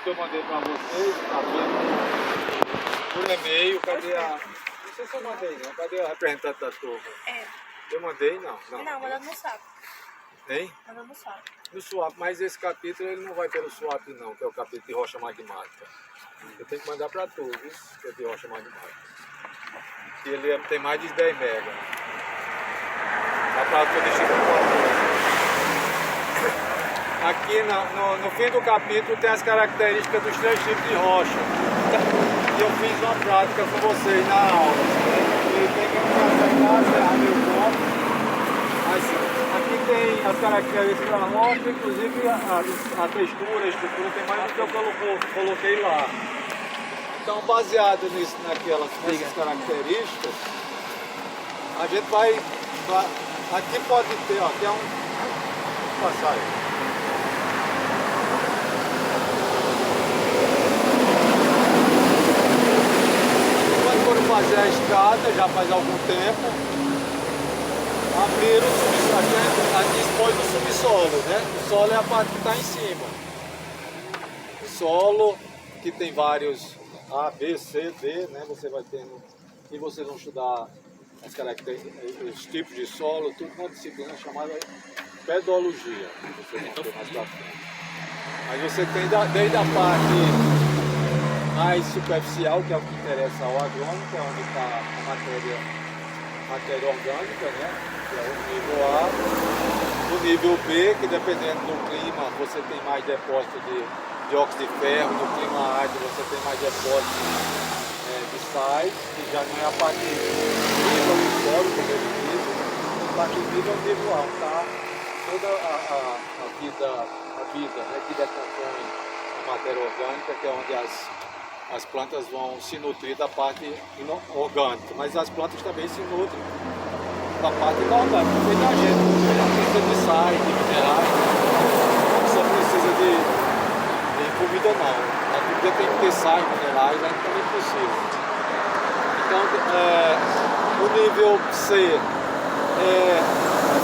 que eu mandei para vocês, por e-mail, cadê a... Não sei se eu mandei não, cadê a representante da turma? Eu mandei? Não. Não, mandando no SWAP. Hein? Mandando no SWAP. No SWAP, mas esse capítulo ele não vai pelo SWAP não, que é o capítulo de rocha magmática. Eu tenho que mandar para todos, que é de rocha magmática. E ele tem mais de 10 mega. Dá para todo tipo. Aqui no fim do capítulo tem as características dos 3 tipos de rocha. E eu fiz uma prática com vocês na aula. E tem que acertar meu ponto. Mas aqui tem as características da rocha, inclusive a textura, a estrutura, tem mais do que eu coloquei lá. Então, baseado nessas características, a gente vai... Aqui pode ter, ó, tem Vou passar aí. Fazer a estrada já faz algum tempo, abriram o subsolo, aqui expôs o subsolo, né? O solo é a parte que está em cima. O solo que tem vários A, B, C, D, né? Você vai tendo, e vocês vão estudar as características, os tipos de solo, tudo na disciplina chamada pedologia. Vocês vão ter mais pra frente. Mas você tem desde a parte mais superficial, que é o que interessa ao agrônomo, que é onde está a matéria orgânica, né? Que é o nível A. O nível B, que dependendo do clima, você tem mais depósito de dióxido de ferro, no clima árido você tem mais depósito de sais, que já não é a parte viva do solo, como ele diz. A parte viva é o nível A, tá? Toda a vida, né, que decompõe a matéria orgânica, que é onde as plantas vão se nutrir da parte orgânica, mas as plantas também se nutrem da parte inorgânica, porque a gente precisa de sais, de minerais, não só precisa de comida não. A comida tem que ter sais, minerais, a gente também precisa. Então, o nível C é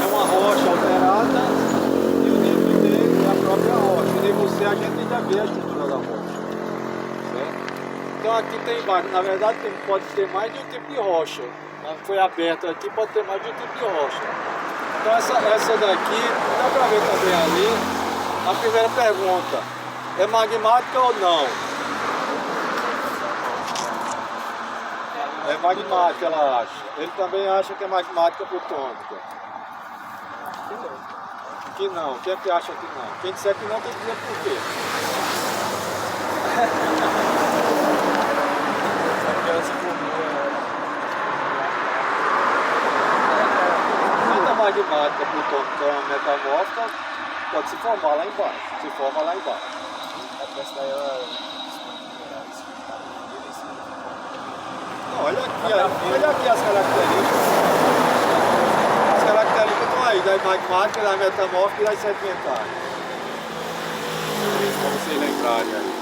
uma rocha alterada e o nível D é a própria rocha. O nível C a gente ainda vê a estrutura da rocha. Então aqui tem vários, na verdade pode ter mais de um tipo de rocha. Foi aberto aqui, pode ter mais de um tipo de rocha. Então essa daqui, dá para ver também ali, a primeira pergunta, é magmática ou não? É magmática, ela acha. Ele também acha que é magmática plutônica. Que não. Quem é que acha que não? Quem disser que não tem que dizer por quê. Magmática plutônica metamórfica pode se formar lá embaixo. Se forma lá embaixo. Olha aqui as características. As características estão aí, da magmática, da metamórfica e das sedimentares. Para vocês lembrarem aí.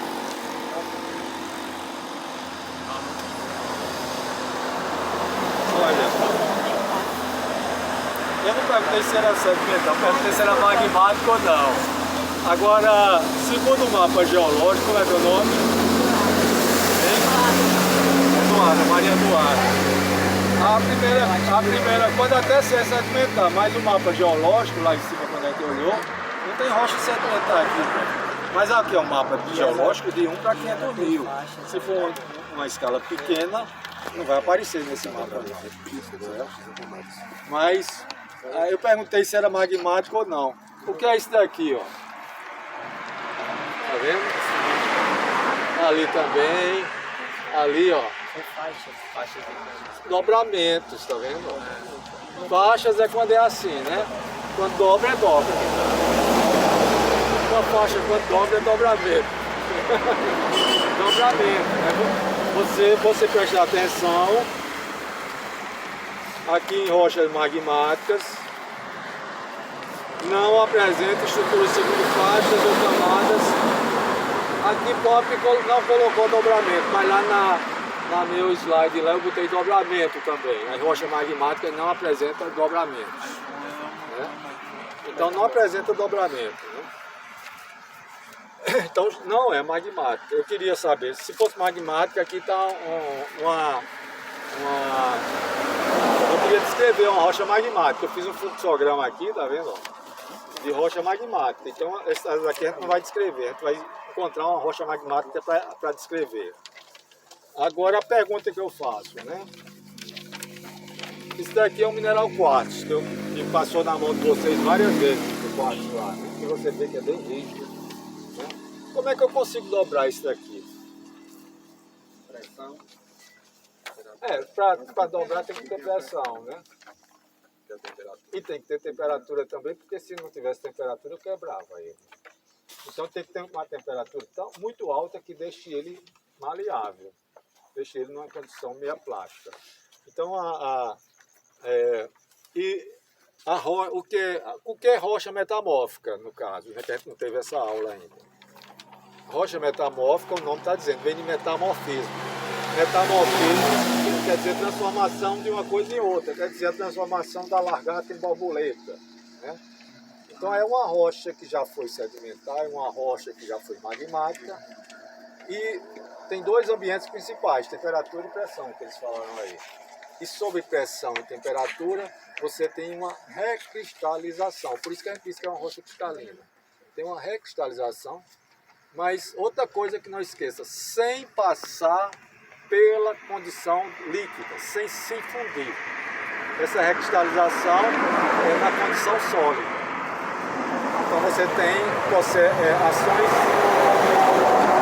Olha. Eu não perguntei se era sedimentar, eu perguntei se era magmático ou não. Agora, segundo o mapa geológico, como é meu nome? Eduardo, Maria Eduardo. A primeira pode até ser sedimentar, mas o mapa geológico, lá em cima, quando a gente olhou, não tem rocha sedimentar aqui. Mas aqui é um mapa geológico de 1 para 500 mil. Se for uma escala pequena, não vai aparecer nesse mapa. Mas... eu perguntei se era magmático ou não. O que é isso daqui, ó? Tá vendo? Ali também. Ali, ó. Faixas. Dobramentos, tá vendo? Faixas é quando é assim, né? Quando dobra, é dobra. Uma faixa quando dobra, é dobramento. Dobramento. Você prestar atenção. Aqui em rochas magmáticas não apresenta estrutura segundo faixas ou camadas. Aqui Pop não colocou dobramento, mas lá na meu slide lá eu botei dobramento também. As rochas magmáticas não apresentam dobramento, né? Então não apresenta dobramento, né? Então não é magmática. Eu queria saber, se fosse magmática, aqui está eu queria descrever uma rocha magmática. Eu fiz um fluxograma aqui, tá vendo? De rocha magmática. Então essas aqui a gente não vai descrever, a gente vai encontrar uma rocha magmática para descrever. Agora a pergunta que eu faço, né? Isso daqui é um mineral quartzo, que me passou na mão de vocês várias vezes, o quartzo lá, né? E você vê que é bem rígido, né? Como é que eu consigo dobrar isso daqui? Pressão. Para dobrar tem que ter pressão, né? E tem que ter temperatura também, porque se não tivesse temperatura eu quebrava ele. Então tem que ter uma temperatura muito alta que deixe ele maleável, deixe ele numa condição meia plástica. Então o que é rocha metamórfica, no caso, né, que a gente não teve essa aula ainda. Rocha metamórfica, o nome está dizendo, vem de metamorfismo. Metamorfismo quer dizer transformação de uma coisa em outra, quer dizer a transformação da largata em borboleta, né? Então é uma rocha que já foi sedimentar, é uma rocha que já foi magmática e tem dois ambientes principais, temperatura e pressão, que eles falaram aí. E sob pressão e temperatura, você tem uma recristalização. Por isso que a gente diz que é uma rocha cristalina. Tem uma recristalização, mas outra coisa que não esqueça, sem passar pela condição líquida, sem se fundir. Essa recristalização é na condição sólida. Então você tem ações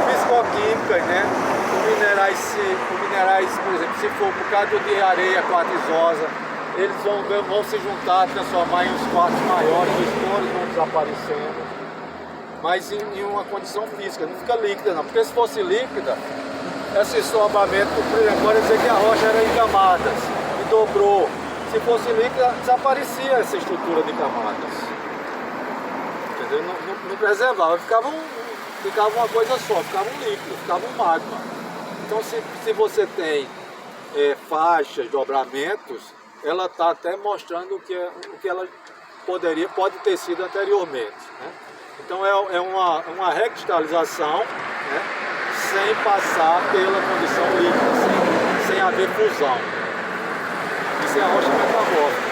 fisicoquímicas, né? Os minerais, por exemplo, se for por causa de areia quartzosa, eles vão se juntar, transformar em uns quartos maiores, os coros vão desaparecendo. Mas em uma condição física, não fica líquida não, porque se fosse líquida, esse solvamento, por exemplo, pode dizer que a rocha era em camadas e dobrou. Se fosse líquida, desaparecia essa estrutura de camadas. Entendeu? Não preservava, ficava uma coisa só, ficava um líquido, ficava um magma. Então se você tem faixas, dobramentos, ela está até mostrando o que ela pode ter sido anteriormente, né? Então é uma recristalização, né, sem passar pela condição líquida, sem haver fusão. Isso é a rocha metamórfica.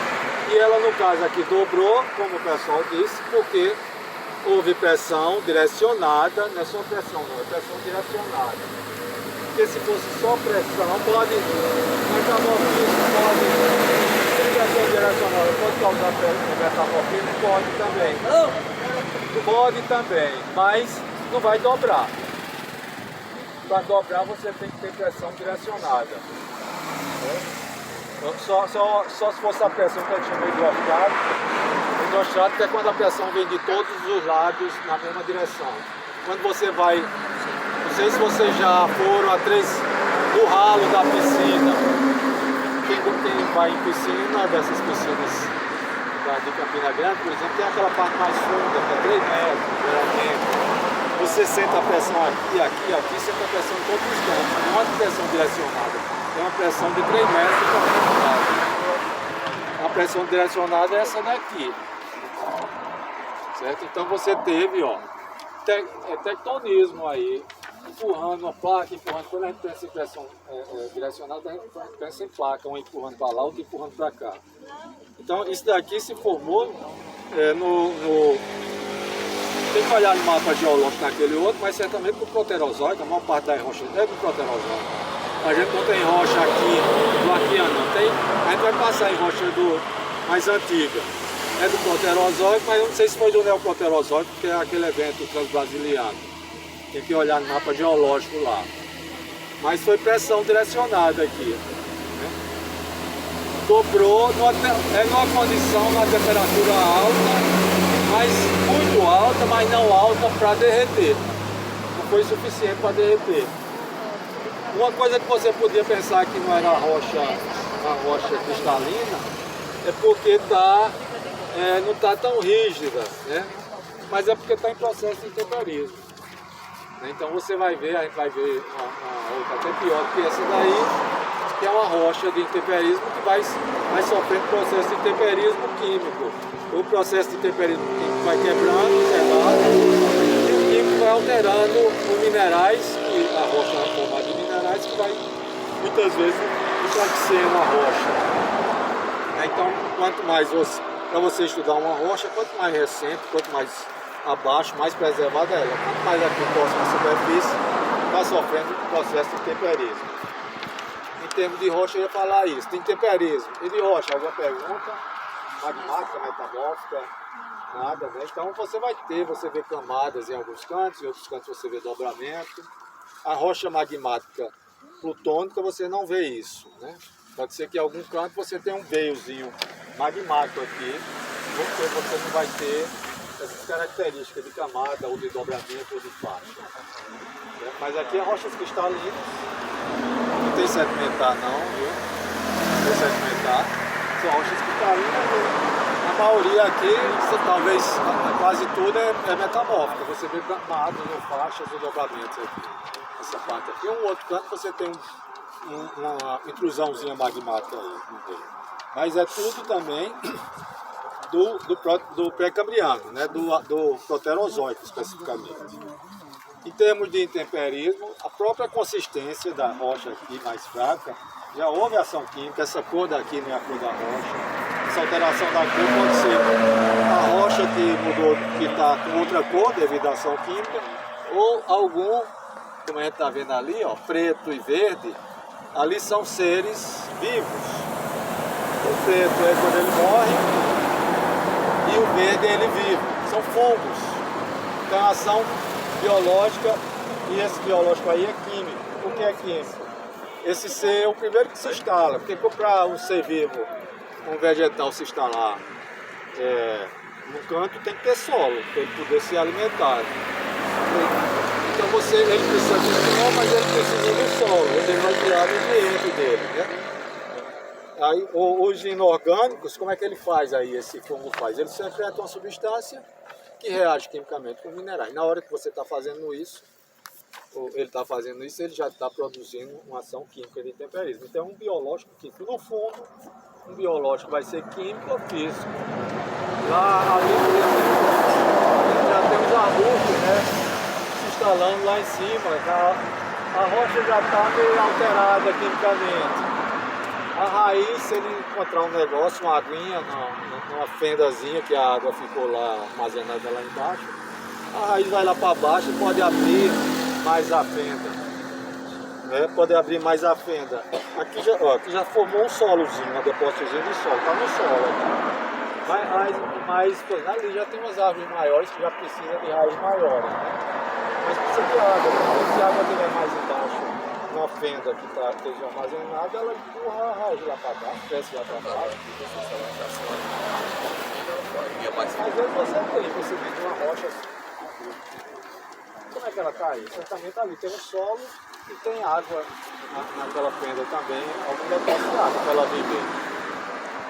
E ela, no caso aqui, dobrou, como o pessoal disse, porque houve pressão direcionada, não é só pressão não, é pressão direcionada. Porque se fosse só pressão, metamorfismo pressão direcionada pode causar metamorfismo? Pode também. Pode também, mas não vai dobrar. Para dobrar você tem que ter pressão direcionada. Só se fosse a pressão que eu tinha no hidrostrato. Hidrostrato que é quando a pressão vem de todos os lados na mesma direção. Quando você vai, não sei se vocês já foram no ralo da piscina. Quem vai em piscina, dessas piscinas de Campina Grande, por exemplo, tem aquela parte mais funda, que é 3 metros, geralmente. Você sente a pressão aqui, sente a pressão em todos os cantos. Não é uma pressão direcionada, é uma pressão de 3 metros de profundidade. A pressão direcionada é essa daqui. Certo? Então você teve, tectonismo aí, empurrando uma placa, quando a gente pensa em pressão direcionada, a gente pensa em placa, um empurrando para lá, outro empurrando para cá. Então isso daqui se formou tem que olhar no mapa geológico naquele outro, mas certamente no Proterozoico, a maior parte das rochas é do Proterozoico. A gente não tem rocha aqui do Arqueano, não tem, a gente vai passar em rocha mais antiga. É do Proterozoico, mas eu não sei se foi do Neoproterozoico, porque é aquele evento transbrasiliano. Tem que olhar no mapa geológico lá. Mas foi pressão direcionada aqui. Né? Dobrou, numa condição, numa temperatura alta, mas muito alta, mas não alta para derreter. Não foi suficiente para derreter. Uma coisa que você podia pensar que não era uma rocha cristalina, é porque não está tão rígida, né? Mas é porque está em processo de temperismo. Então você vai ver, a gente vai ver uma outra até pior do que essa daí, que é uma rocha de temperismo que vai sofrendo processo de temperismo químico. O processo de temperismo químico vai quebrando, e o químico vai alterando os minerais, e a rocha é formada de minerais que vai muitas vezes enfraquecendo a rocha. Então, quanto mais para você estudar uma rocha, quanto mais recente, quanto mais abaixo, mais preservada ela. Quanto mais aqui próximo à superfície, está sofrendo o processo de temperismo. Em termos de rocha, eu ia falar isso. Tem temperismo. E de rocha, alguma pergunta? Magmática, metamórfica? Nada, né? Então você vê camadas em alguns cantos, em outros cantos você vê dobramento. A rocha magmática plutônica você não vê isso, né? Pode ser que em algum canto você tenha um veiozinho magmático aqui, porque você não vai ter essas características de camada, ou de dobramento, ou de faixa. Né? Mas aqui é rochas cristalinas, não tem sedimentar não, viu? Não tem sedimentar, são rochas cristalinas. A maioria aqui, talvez quase tudo é metamórfica. Você vê camadas ou faixas ou dobramentos aqui. Essa parte aqui. Em um outro canto você tem uma intrusãozinha magmática aí no meio. Mas é tudo também do pré-cambriano, né? do proterozoico especificamente. Em termos de intemperismo, a própria consistência da rocha aqui mais fraca, já houve ação química, essa cor daqui não é a cor da rocha. Essa alteração da cor pode ser a rocha que mudou, que está com outra cor devido à ação química, ou algum, como a gente está vendo ali, ó, preto e verde, ali são seres vivos. O preto é quando ele morre e o verde é ele vivo, são fungos. Então a ação biológica, e esse biológico aí é químico. Por que é químico? Esse ser é o primeiro que se instala, porque para um ser vivo, um vegetal se instalar no canto, tem que ter solo, para ele poder se alimentar. Então ele precisa de sol, mas ele precisa do solo, ele vai criar o ambiente dele, né? Aí, os inorgânicos, como é que ele faz aí, esse fungo faz? Ele secreta uma substância que reage quimicamente com minerais. Na hora que você está fazendo isso, ele já está produzindo uma ação química de temperismo. Então, um biológico químico. No fundo, um biológico vai ser químico ou físico. Lá, ali, por exemplo, já tem os arbustos, né, se instalando lá em cima. A rocha já está meio alterada quimicamente. A raiz, se ele encontrar um negócio, uma aguinha, numa fendazinha que a água ficou lá armazenada lá embaixo, a raiz vai lá para baixo e pode abrir mais a fenda. Né? Pode abrir mais a fenda. Aqui já formou um solozinho, uma depósitozinha de solo, está no solo aqui. Mas ali já tem umas árvores maiores que já precisam de raízes maiores. Né? Mas precisa de água, né? Se a água estiver mais embaixo, uma fenda que esteja armazenada, ela empurra a raiz lá para baixo, cresce lá para baixo. Às vezes você vê uma rocha assim. Como é que ela está aí? Certamente ali tem um solo e tem água naquela fenda também, algum depósito de água para ela viver.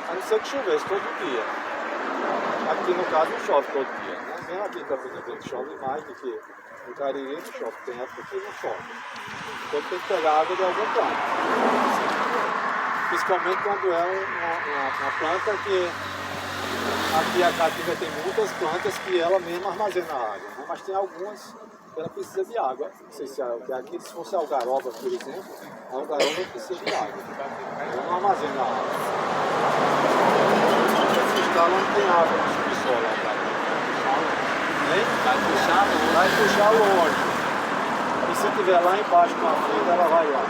A não ser que chovesse todo dia. Aqui no caso não chove todo dia, né? Mesmo aqui em Campina Grande chove mais do que no Cariri não chove, tem época que não chove. Então tem que pegar água de algum canto. Principalmente quando é uma planta que aqui a Caatinga tem muitas plantas que ela mesma armazena água, né? Mas tem algumas que ela precisa de água. Não sei se aqui, se fosse a algaroba, por exemplo, a algaroba precisa de água. Ela não armazena água. Se instala não tem água no subsolo. Vai puxar longe. E se tiver lá embaixo com a fenda, ela vai lá.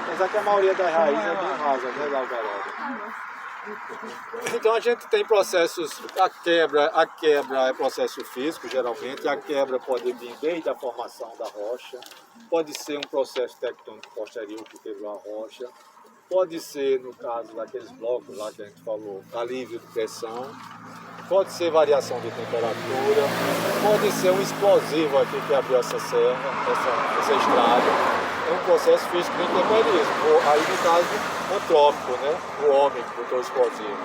Apesar que a maioria das raízes é bem rasa, né, da algaroba. Então a gente tem processos, a quebra é processo físico geralmente, a quebra pode vir desde a formação da rocha, pode ser um processo tectônico posterior que quebrou a rocha, pode ser, no caso daqueles blocos lá que a gente falou, alívio de pressão, pode ser variação de temperatura, pode ser um explosivo aqui que abriu essa serra, essa estrada. É um processo físico de temperismo, aí no caso antrópico, né? O homem que botou explosivo.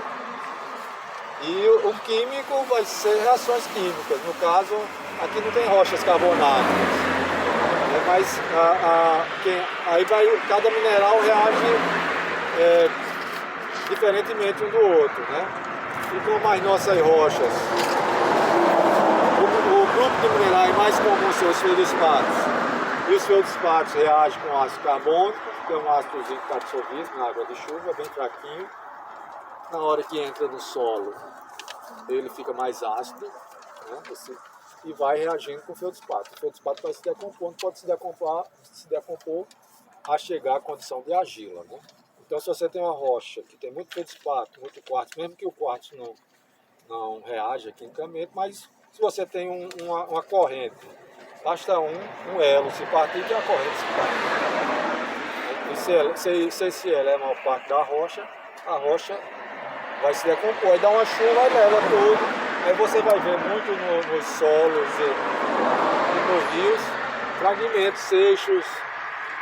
E o químico vai ser reações químicas, no caso aqui não tem rochas carbonáticas, mas aí cada mineral reage diferentemente um do outro, né? E como as nossas rochas, o grupo de minerais mais comuns são os feldspatos. E os feldspatos reagem com ácido carbônico, que é um ácidozinho que está dissolvido na água de chuva, bem fraquinho. Na hora que entra no solo, ele fica mais ácido, né, e vai reagindo com o feldspato. O feldspato vai se decompondo, pode se decompor a chegar à condição de argila, né? Então, se você tem uma rocha que tem muito feldspato, muito quartzo, mesmo que o quartzo não reaja quimicamente, mas se você tem uma corrente, basta um elo se partir que a corrente se parte. Se esse elo é a maior parte da rocha, a rocha vai se decompor, aí dá uma chuva e leva tudo. Aí você vai ver muito nos solos e nos rios, fragmentos, seixos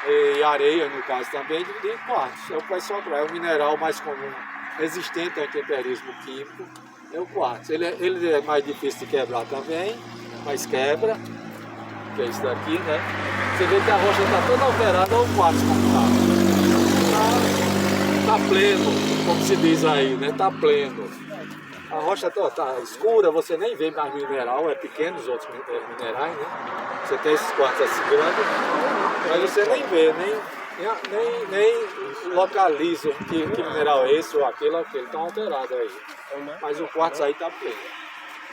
e areia, no caso também, de quartzo. É o que vai sobrar, é o mineral mais comum, resistente ao intemperismo químico, é o quartzo. Ele é mais difícil de quebrar também, mas quebra, que é isso daqui, né? Você vê que a rocha está toda alterada, olha o quartzo como está pleno, como se diz aí, né? Está pleno. A rocha está escura, você nem vê mais mineral, é pequeno os outros minerais, né? Você tem esses quartos assim grandes, mas você nem vê, nem localiza que mineral é esse ou aquele, estão alterados aí. Mas o quartzo aí está pleno.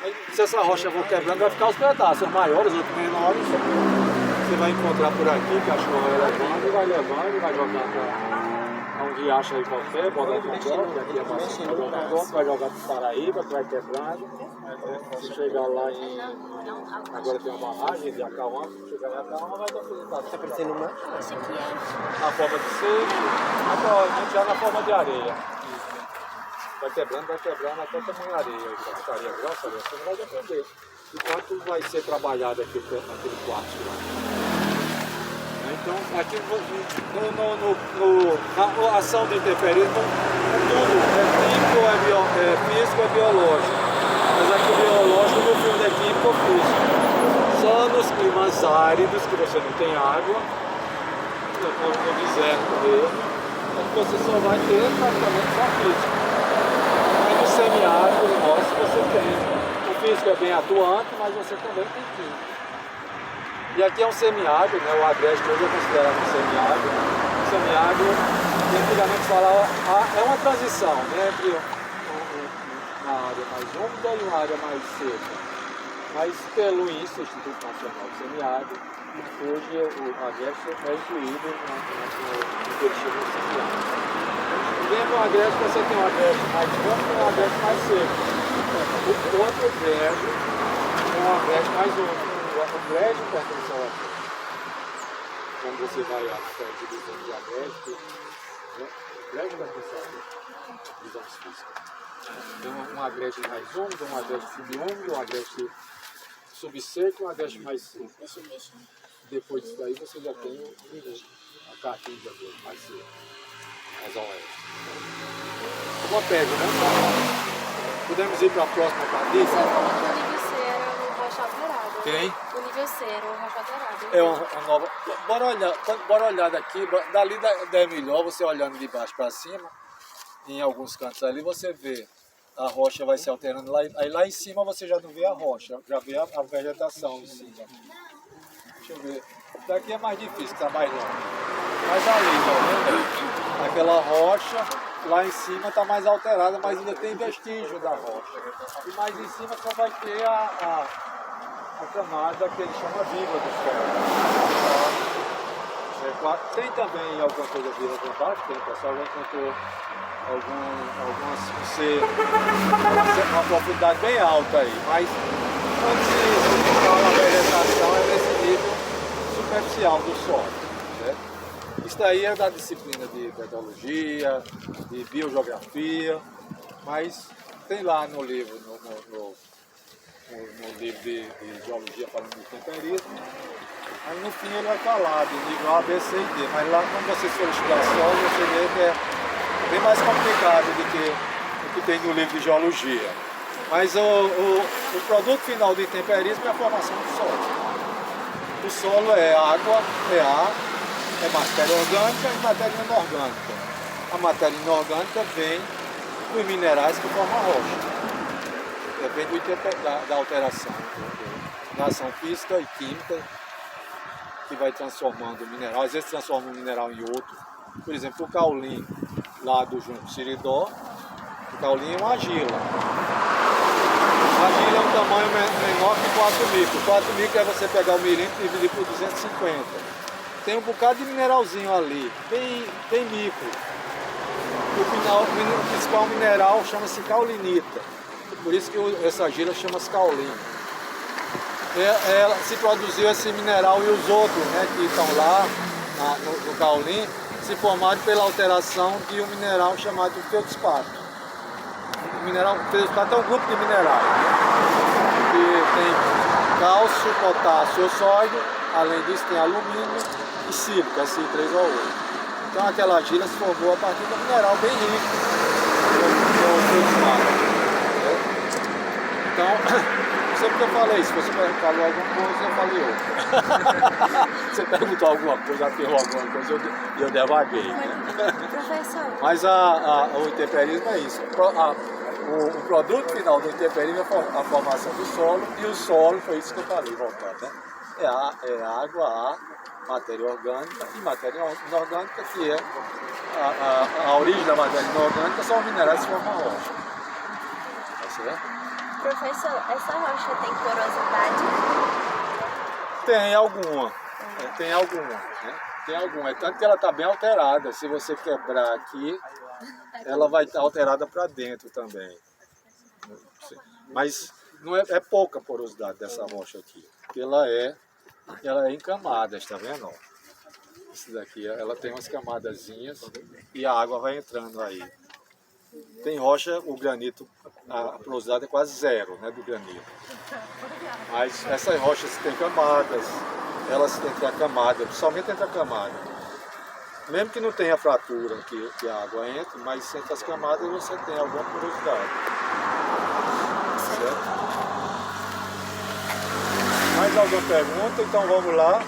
Aí, se essa rocha for quebrando, vai ficar os pedaços maiores, outros menores. Você vai encontrar por aqui, cachorro vai levando, e vai jogar para um riacho aí qualquer, botar com bloco, aqui é bastante, vai jogar para Paraíba, que vai quebrando. Se chegar lá em. Agora tem uma barragem de Acauã, se chegar em Acauã, vai depositar. Está parecendo uma? Esse aqui é. Na forma de seco, atualmente já na forma de areia. Vai quebrando até tamanho areia. A ficaria grossa, você não vai depender de quanto vai ser trabalhado aquele quartzo lá. Então, aqui na ação de interferismo, tudo é químico, é físico, é biológico. Mas aqui o biológico no fundo é químico ou físico. Só nos climas áridos, que você não tem água, no deserto mesmo, você só vai ter praticamente só físico. Mas no semiárido nosso você tem. O físico é bem atuante, mas você também tem químico. E aqui é um semiárido, né? O Agreste hoje é considerado um semiárido. O semiárido, antigamente falava, é uma transição, né? Entre uma área mais úmida e uma área mais seca. Mas pelo INSA, Instituto Nacional do Semiárido, hoje o Agreste é incluído no perfil do semiárido. Dentro do Agreste você tem um Agreste mais úmido e um Agreste mais seco. O outro Agreste é um Agreste mais úmido. O Agreste pertence ao Agreste. Quando você vai à divisão de Agreste, né? O Agreste pertence ao Agreste. Divisões físicas. Tem um Agreste mais úmido, um Agreste subúmido, um Agreste subseco e um Agreste mais seco. Depois disso daí você já tem a caatinga dele mais seca, mais ao oeste. Uma pedra, né? Podemos ir para a próxima partida? Você falou que o nível C era o rocha alterado. Quem? O nível C era o rocha alterado. É uma nova. Bora olhar daqui, dali é melhor, você olhando de baixo para cima, em alguns cantos ali você vê a rocha vai se alterando, aí lá em cima você já não vê a rocha, já vê a vegetação em cima. Deixa eu ver, daqui é mais difícil, está mais longe. Mas ali, tá vendo? Aquela rocha, lá em cima está mais alterada, mas ainda tem vestígio da rocha. E mais em cima só vai ter a camada que ele chama viva do ferro. Tem também alguma coisa viva por baixo, tem, o pessoal já encontrou uma profundidade bem alta aí, mas quando se fala a vegetação é nesse nível superficial do solo. Certo? Isso daí é da disciplina de petrologia, de biogeografia, mas tem lá no livro, no livro de geologia falando de temperismo. Aí no fim ele vai falar de nível A, B, C e D, mas lá quando você for estudar solo, você vê que é bem mais complicado do que o que tem no livro de geologia. Mas o produto final do intemperismo é a formação do solo. O solo é água, é ar, é matéria orgânica e matéria inorgânica. A matéria inorgânica vem dos minerais que formam a rocha. Vem da alteração reação física e química que vai transformando o mineral, às vezes transforma um mineral em outro. Por exemplo, o caulim lá do junco siridó, o caulim é uma argila. A argila é um tamanho menor que 4 micros. 4 micros é você pegar o milímetro e dividir por 250. Tem um bocado de mineralzinho ali, tem micro. O principal mineral chama-se caulinita. Por isso que essa argila chama-se caulim. Ela se produziu esse mineral e os outros, né, que estão lá no caulim se formaram pela alteração de um mineral chamado feldspato. O mineral feldspato é um grupo de minerais, né, que tem cálcio, potássio ou sódio, além disso tem alumínio e sílica, Si3O8. Então aquela argila se formou a partir de um mineral bem rico, que é o feldspato. Então, sempre que eu falei, se você falou alguma coisa, eu falei outra. Você perguntou alguma coisa, aterrou alguma coisa, eu devaguei. Né? Professor. Mas o intemperismo é isso. O produto final do intemperismo é a formação do solo, e o solo, foi isso que eu falei, voltando, né? É água, ar, matéria orgânica e matéria inorgânica, que é a origem da matéria inorgânica, são os minerais que formam a rocha. Tá certo? Professor, essa rocha tem porosidade? Tem alguma, tem alguma, né? Tem alguma, é tanto que ela está bem alterada. Se você quebrar aqui, ela vai estar alterada para dentro também. Mas não é pouca a porosidade dessa rocha aqui, porque ela é em camadas, tá vendo? Esse daqui, ela tem umas camadazinhas e a água vai entrando aí. Tem rocha, o granito, a porosidade é quase zero, né, do granito. Mas essas rochas têm camadas, elas entre a camada, principalmente entre a camada. Mesmo que não tenha fratura que a água entre, mas entre as camadas você tem alguma porosidade. Certo? Mais alguma pergunta? Então vamos lá.